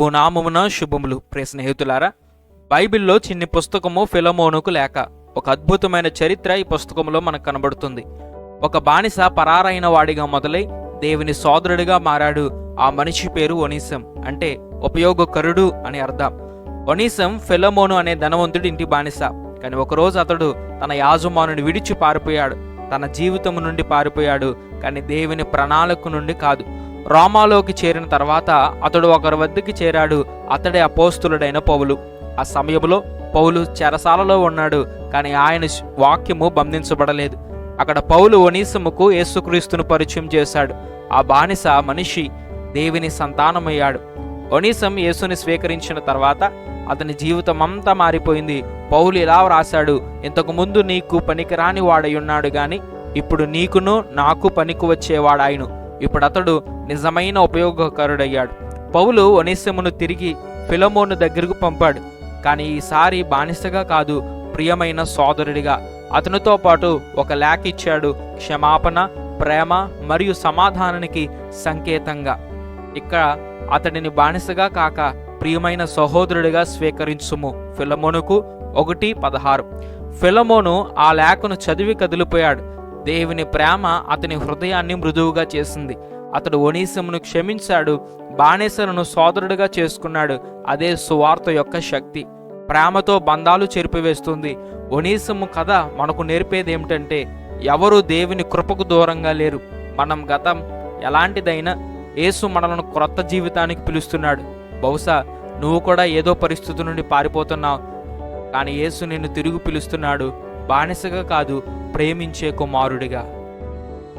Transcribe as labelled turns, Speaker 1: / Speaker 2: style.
Speaker 1: ప్రభునామమున శుభములు. ప్రియ స్నేహితులారా, బైబిల్లో చిన్ని పుస్తకము ఫిలమోనుకు లేక ఒక అద్భుతమైన చరిత్ర ఈ పుస్తకంలో మనకు కనబడుతుంది. ఒక బానిస పరారైన వాడిగా మొదలై దేవుని సోదరుడిగా మారాడు. ఆ మనిషి పేరు ఒనీసం, అంటే ఉపయోగకరుడు అని అర్థం. ఒనీసం ఫిలమోను అనే ధనవంతుడి ఇంటి బానిస. కానీ ఒకరోజు అతడు తన యాజమానుని విడిచి పారిపోయాడు. తన జీవితం నుండి పారిపోయాడు, కానీ దేవుని ప్రణాళిక నుండి కాదు. రోమాలోకి చేరిన తర్వాత అతడు ఒకరి వద్దకి చేరాడు. అతడే అపోస్తులుడైన పౌలు. ఆ సమయంలో పౌలు చెరసాలలో ఉన్నాడు, కానీ ఆయన వాక్యము బంధించబడలేదు. అక్కడ పౌలు ఒనీసముకు యేసుక్రీస్తును పరిచయం చేశాడు. ఆ బానిస మనిషి దేవుని సంతానమయ్యాడు. ఒనీసం యేసుని స్వీకరించిన తర్వాత అతని జీవితం అంతా మారిపోయింది. పౌలు ఇలా వ్రాశాడు: ఇంతకు ముందు నీకు పనికిరాని వాడయున్నాడు, గాని ఇప్పుడు నీకును నాకు పనికి వచ్చేవాడాయను. ఇప్పుడు అతడు నిజమైన ఉపయోగకరుడయ్యాడు. పౌలు ఒనీసమును తిరిగి ఫిలమోను దగ్గరకు పంపాడు. కానీ ఈసారి బానిసగా కాదు, ప్రియమైన సోదరుడిగా. అతనితో పాటు ఒక లేఖ ఇచ్చాడు, క్షమాపణ, ప్రేమ మరియు సమాధానానికి సంకేతంగా. ఇక్కడ అతడిని బానిసగా కాక ప్రియమైన సహోదరుడిగా స్వీకరించుము. ఫిలమోనుకు 1:16. ఫిలమోను ఆ లేఖను చదివి కదిలిపోయాడు. దేవుని ప్రేమ అతని హృదయాన్ని మృదువుగా చేసింది. అతడు ఒనీసమును క్షమించాడు, బానిసలను సోదరుడిగా చేసుకున్నాడు. అదే సువార్త యొక్క శక్తి. ప్రేమతో బంధాలు చెరిపివేస్తుంది. ఒనీసము కథ మనకు నేర్పేది ఏమిటంటే, ఎవరు దేవుని కృపకు దూరంగా లేరు. మనం గతం ఎలాంటిదైనా యేసు మనలను క్రొత్త జీవితానికి పిలుస్తున్నాడు. బహుశా నువ్వు కూడా ఏదో పరిస్థితి నుండి పారిపోతున్నావు, కానీ యేసు నిన్ను తిరిగి పిలుస్తున్నాడు, బానిసగా కాదు, ప్రేమించే కుమారుడిగా.